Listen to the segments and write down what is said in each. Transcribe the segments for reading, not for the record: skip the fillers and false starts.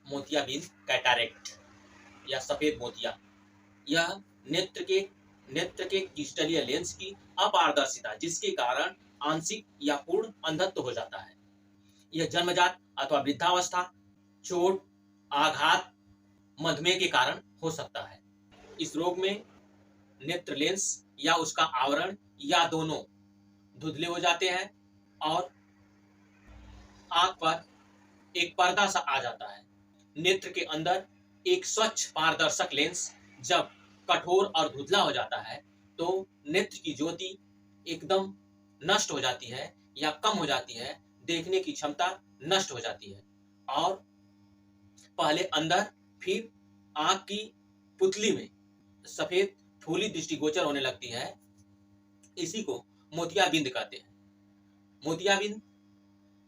मोतियाबिंद कैटारेक्ट या सफेद मोतिया। यह नेत्र के क्रिस्टलीय लेंस की अपारदर्शिता जिसके कारण आंशिक या पूर्ण अंधत्व हो जाता है। यह जन्मजात अथवा वृद्धावस्था, चोट, आघात, मधुमेह के कारण हो सकता है। इस रोग में नेत्र लेंस या उसका आवरण या दोनों धुंधले हो जाते हैं और आंख पर एक पर्दा सा आ जाता है। नेत्र के अंदर एक स्वच्छ पारदर्शक लेंस जब कठोर और धुंधला हो जाता है तो नेत्र की ज्योति एकदम नष्ट हो जाती है या कम हो जाती है, देखने की क्षमता नष्ट हो जाती है और पहले अंदर फिर आंख की पुतली में सफेद फूली दृष्टिगोचर होने लगती है। इसी को मोतियाबिंद कहते हैं। मोतियाबिंद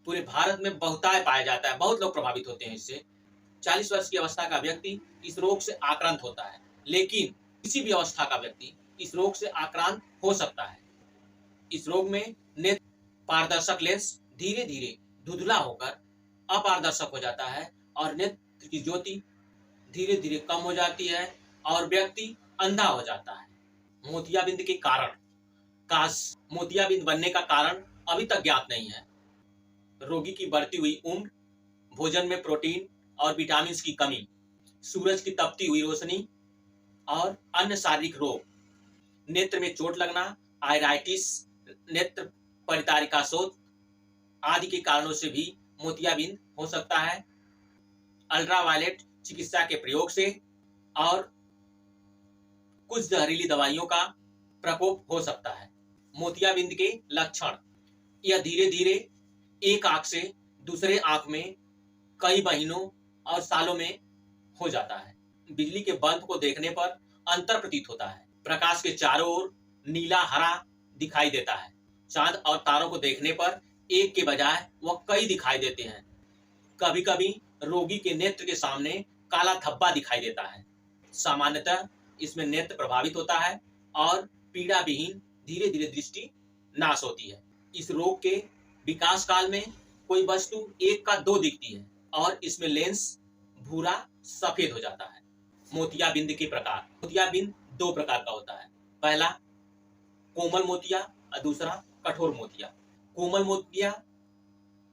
पूरे भारत में बहुतायत पाया जाता है, बहुत लोग प्रभावित होते हैं इससे। 40 वर्ष की अवस्था का व्यक्ति इस रोग से आक्रांत होता है, लेकिन किसी भी अवस्था का व्यक्ति इस रोग से आक्रांत हो सकता है। इस रोग में नेत्र पारदर्शक लेंस धीरे धीरे धुंधला होकर अपारदर्शक हो जाता है और नेत्र की ज्योति धीरे धीरे कम हो जाती है और व्यक्ति अंधा हो जाता है। मोतियाबिंद के कारण मोतियाबिंद बनने का कारण अभी तक ज्ञात नहीं है। रोगी की बढ़ती हुई उम्र, भोजन में प्रोटीन और विटामिन की कमी, सूरज की तपती हुई रोशनी और अन्य शारीरिक रोग, नेत्र में चोट लगना, आयराइटिस, नेत्र परितारिका शोथ आदि के कारणों से भी मोतियाबिंद हो सकता है। अल्ट्रावायलेट चिकित्सा के प्रयोग से और कुछ जहरीली दवाइयों का प्रकोप हो सकता है। मोतियाबिंद के लक्षण: यह धीरे धीरे एक आंख से दूसरे आंख में कई महीनों और सालों में हो जाता है। बिजली के बल्ब को देखने पर अंतर प्रतीत होता है। प्रकाश के चारों ओर नीला हरा दिखाई देता है। चांद और तारों को देखने पर एक के बजाय वह कई दिखाई देते हैं। कभी कभी रोगी के नेत्र के सामने काला धब्बा दिखाई देता है। सामान्यतः इसमें नेत्र प्रभावित होता है और पीड़ा विहीन धीरे धीरे दृष्टि नाश होती है। इस रोग के विकास काल में कोई वस्तु एक का दो दिखती है और इसमें लेंस भूरा सफेद हो जाता है। मोतियाबिंद के प्रकार: मोतियाबिंद दो प्रकार का होता है। पहला कोमल मोतिया और दूसरा कठोर मोतिया। कोमल मोतिया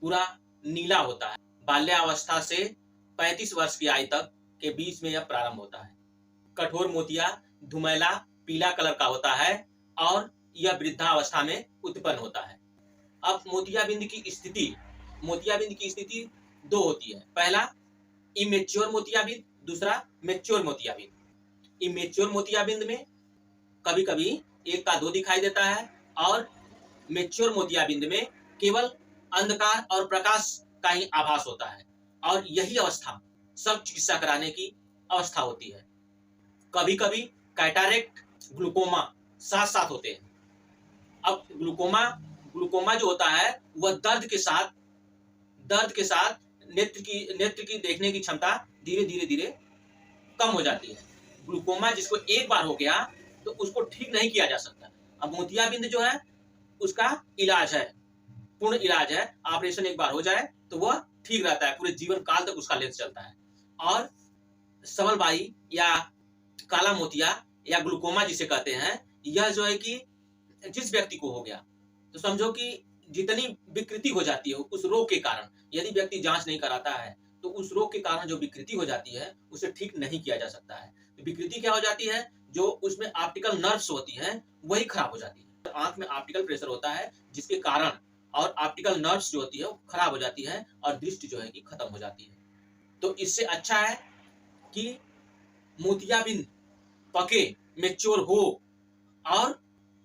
पूरा नीला होता है। बाल्यावस्था से 35 वर्ष की आयु तक के बीच में यह प्रारंभ होता है। कठोर मोतिया धुमैला पीला कलर का होता है और यह वृद्धावस्था में उत्पन्न होता है। अब मोतियाबिंद की स्थिति दो होती है। पहला इमेच्योर मोतियाबिंद, दूसरा मेच्योर मोतियाबिंद। इमेच्योर मोतियाबिंद में कभी कभी एक का दो दिखाई देता है और मेच्योर मोतियाबिंद में केवल अंधकार और प्रकाश का ही आभास होता है और यही अवस्था सब चिकित्सा कराने की अवस्था होती है। कभी कभी कैटारेक्ट, ग्लूकोमा साथ साथ होते हैं। अब ग्लूकोमा जो होता है वह दर्द के साथ नेत्र की देखने की क्षमता धीरे धीरे कम हो जाती है। ग्लूकोमा जिसको एक बार हो गया तो उसको ठीक नहीं किया जा सकता। अब मोतियाबिंद जो है उसका इलाज है, पूर्ण इलाज है। ऑपरेशन एक बार हो जाए तो वह ठीक रहता है, पूरे जीवन काल तक उसका लेंस चलता है। और सबलबाई या काला मोतिया या ग्लूकोमा जिसे कहते हैं, यह जो है कि जिस व्यक्ति को हो गया तो समझो कि जितनी विकृति हो जाती है उस रोग के कारण, यदि व्यक्ति जांच नहीं कराता है तो उस रोग के कारण जो विकृति हो जाती है उसे ठीक नहीं किया जा सकता है। तो विकृति क्या हो जाती है? जो उसमें ऑप्टिकल नर्व्स होती हैं वही खराब हो जाती है। तो आंख में ऑप्टिकल प्रेशर होता है जिसके कारण और ऑप्टिकल नर्व्स जो होती है वो खराब हो जाती है और दृष्टि जो है कि खत्म हो जाती है। तो इससे अच्छा है कि मोतियाबिंद पके, मेच्योर हो और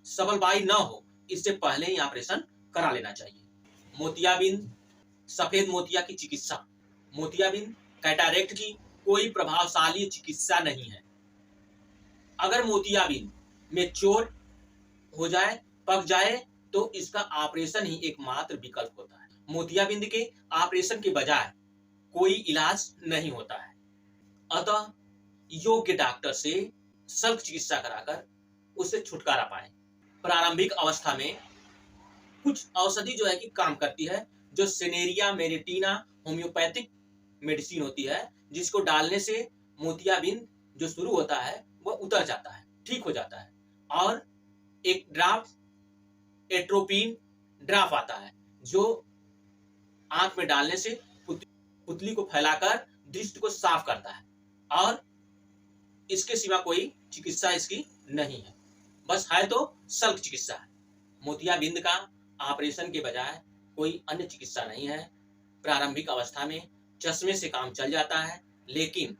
सबलबाई ना हो, इससे पहले ही ऑपरेशन करा लेना चाहिए। मोतियाबिंद सफेद मोतिया की चिकित्सा: मोतियाबिंद कैटारेक्ट की कोई प्रभावशाली चिकित्सा नहीं है। अगर मोतियाबिंद मेच्योर हो जाए, पक जाए, तो इसका ऑपरेशन ही एकमात्र विकल्प होता है। मोतियाबिंद के ऑपरेशन के बजाय कोई इलाज नहीं होता है। अतः योग्य डॉक्टर से शल्य चिकित्सा कराकर उससे छुटकारा पाए। प्रारंभिक अवस्था में कुछ औषधि जो है कि काम करती है, जो सेनेरिया मेरिटीना होम्योपैथिक मेडिसिन होती है, जिसको डालने से मोतियाबिंद जो शुरू होता है वह उतर जाता है, ठीक हो जाता है। और एक ड्रॉप एट्रोपिन ड्रॉप आता है जो आंख में डालने से पुतली को फैलाकर दृष्टि को साफ करता है। और इसके सिवा कोई चिकित्सा इसकी नहीं है, बस है तो शल्क चिकित्सा है। मोतियाबिंद का ऑपरेशन के बजाय कोई अन्य चिकित्सा नहीं है। प्रारंभिक अवस्था में चश्मे से काम चल जाता है, लेकिन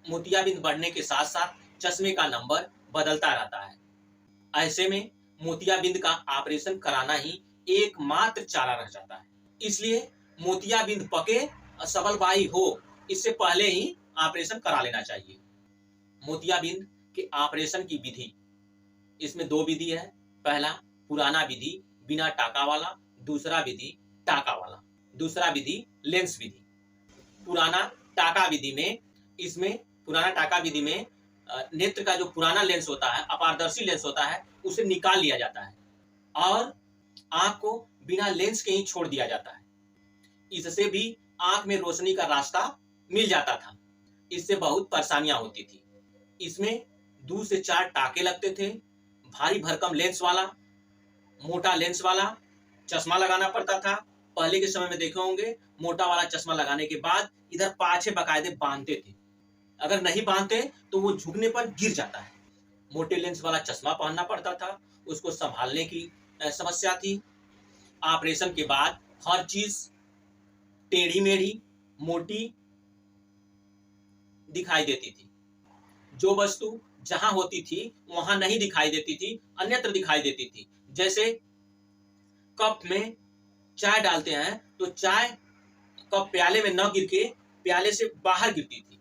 मोतियाबिंद बढ़ने के साथ साथ चश्मे का नंबर बदलता रहता है। ऐसे में मोतियाबिंद का ऑपरेशन कराना ही एकमात्र चारा रह जाता है। इसलिए मोतियाबिंद पके और सबलबाई हो, इससे पहले ही ऑपरेशन करा लेना चाहिए। मोतियाबिंद के ऑपरेशन की विधि, इसमें दो विधि है। पहला पुराना विधि बिना टाका वाला, दूसरा विधि टाका वाला, दूसरा विधि लेंस विधि। पुराना टाका विधि में नेत्र का जो पुराना लेंस होता है, अपारदर्शी लेंस होता है, उसे निकाल लिया जाता है और आंख को बिना लेंस के ही छोड़ दिया जाता है। इससे भी आंख में रोशनी का रास्ता मिल जाता था। इससे बहुत परेशानियां होती थी। इसमें 2 से 4 टाके लगते थे। भारी भरकम लेंस वाला, मोटा लेंस वाला चश्मा लगाना पड़ता था। पहले के समय में देखे होंगे, मोटा वाला चश्मा लगाने के बाद इधर पाछे बकायदे बांधते थे। अगर नहीं बांधते तो वो झुकने पर गिर जाता है। मोटे लेंस वाला चश्मा पहनना पड़ता था, उसको संभालने की समस्या थी। ऑपरेशन के बाद हर चीज टेढ़ी मेढ़ी, मोटी दिखाई देती थी। जो वस्तु जहां होती थी वहां नहीं दिखाई देती थी, अन्यत्र दिखाई देती थी। जैसे कप में चाय डालते हैं तो चाय कप प्याले में न गिर के प्याले से बाहर गिरती थी।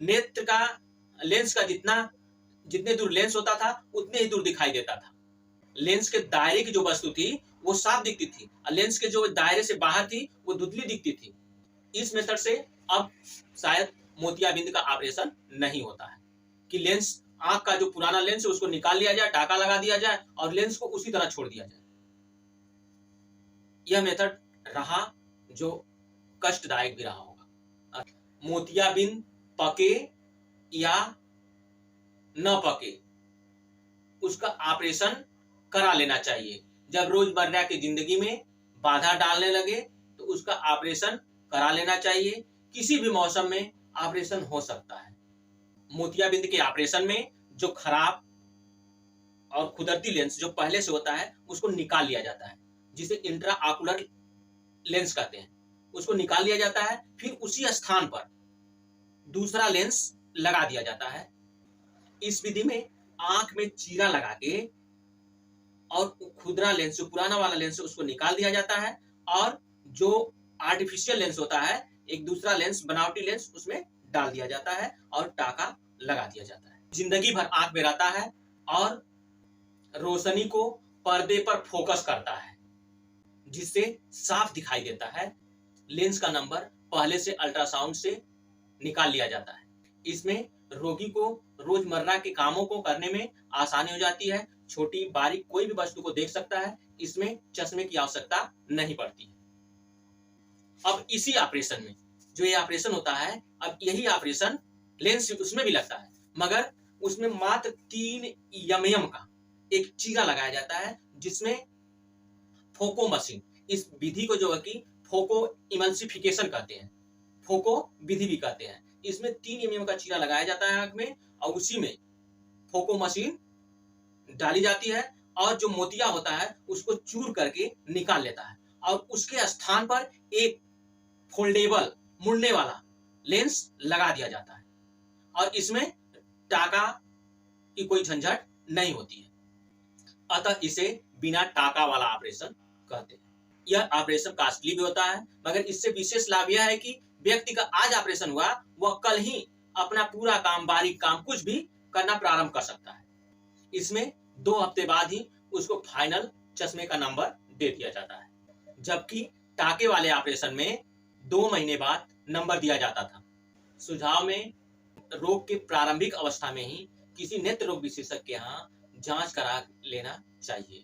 नेत्र का लेंस का जितने दूर लेंस होता था उतने ही दूर दिखाई देता था। लेंस के दायरे की जो वस्तु थी वो साफ दिखती थी और लेंस के जो दायरे से बाहर थी वो धुंधली दिखती थी। इस मेथड से अब शायद मोतियाबिंद का ऑपरेशन नहीं होता है कि लेंस, आंख का जो पुराना लेंस है उसको निकाल लिया जाए, टाका लगा दिया जाए और लेंस को उसी तरह छोड़ दिया जाए। यह मेथड रहा जो कष्टदायक भी रहा होगा। मोतियाबिंद पके या न पके, उसका ऑपरेशन करा लेना चाहिए। जब रोजमर्रा की जिंदगी में बाधा डालने लगे तो उसका ऑपरेशन करा लेना चाहिए। किसी भी मौसम में ऑपरेशन हो सकता है। मोतियाबिंद के ऑपरेशन में जो खराब और कुदरती लेंस जो पहले से होता है उसको निकाल लिया जाता है, जिसे इंट्रा ऑकुलर लेंस कहते हैं। उसको निकाल लिया जाता है, फिर उसी स्थान पर दूसरा लेंस लगा दिया जाता है। इस विधि में आंख में चीरा लगा के और खुदरा लेंस, जो पुराना वाला लेंस है, उसको निकाल दिया जाता है और जो आर्टिफिशियल लेंस होता है, एक दूसरा लेंस, बनावटी लेंस, उसमें डाल दिया जाता है और टाका लगा दिया जाता है। जिंदगी भर आंख में रहता है और रोशनी को पर्दे पर फोकस करता है, जिससे साफ दिखाई देता है। लेंस का नंबर पहले से अल्ट्रासाउंड से निकाल लिया जाता है। इसमें रोगी को रोजमर्रा के कामों को करने में आसानी हो जाती है। छोटी बारीक कोई भी वस्तु को देख सकता है। इसमें चश्मे की आवश्यकता नहीं पड़ती। अब इसी ऑपरेशन में जो ये ऑपरेशन होता है, अब यही ऑपरेशन लेंस उसमें भी लगता है, मगर उसमें मात्र 3 mm का एक चीरा लगाया जाता है, जिसमें फोको मशीन, इस विधि को जो है कि फोको इमल्सिफिकेशन कहते हैं, फोको विधि भी कहते हैं। इसमें 3 mm का चीरा लगाया जाता है आंख में और उसी में फोको मशीन डाली जाती है और जो मोतिया होता है उसको चूर करके निकाल लेता है और उसके स्थान पर एक फोल्डेबल, मुड़ने वाला लेंस लगा दिया जाता है और इसमें टाका की कोई झंझट नहीं होती है। अतः इसे बिना टाका वाला ऑपरेशन कहते हैं। यह ऑपरेशन कॉस्टली भी होता है, मगर इससे विशेष लाभ यह है कि व्यक्ति का आज ऑपरेशन हुआ, वह कल ही अपना पूरा काम, बारीक काम कुछ भी करना प्रारंभ कर सकता है। इसमें 2 हफ्ते बाद ही उसको फाइनल चश्मे का नंबर दे दिया जाता है, जबकि टाके वाले ऑपरेशन में 2 महीने बाद नंबर दिया जाता था। सुझाव में रोग के प्रारंभिक अवस्था में ही किसी नेत्र रोग विशेषज्ञ के यहाँ जांच करा लेना चाहिए।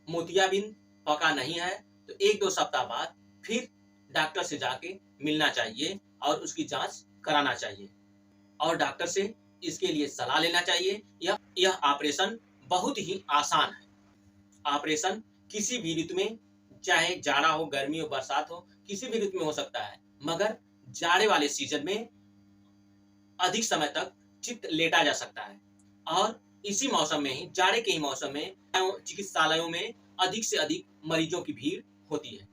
मोतियाबिंद पका नहीं है तो 1-2 सप्ताह बाद फिर डॉक्टर से जाके मिलना चाहिए और उसकी जांच कराना चाहिए और डॉक्टर से इसके लिए सलाह लेना चाहिए। यह ऑपरेशन बहुत ही आसान है। ऑपरेशन किसी भी ऋतु में, चाहे जाड़ा हो, गर्मी हो, बरसात हो, किसी भी ऋतु में हो सकता है, मगर जाड़े वाले सीजन में अधिक समय तक चित्त लेटा जा सकता है और इसी मौसम में ही, जाड़े के ही मौसम में चिकित्सालयों में अधिक से अधिक मरीजों की भीड़ होती है।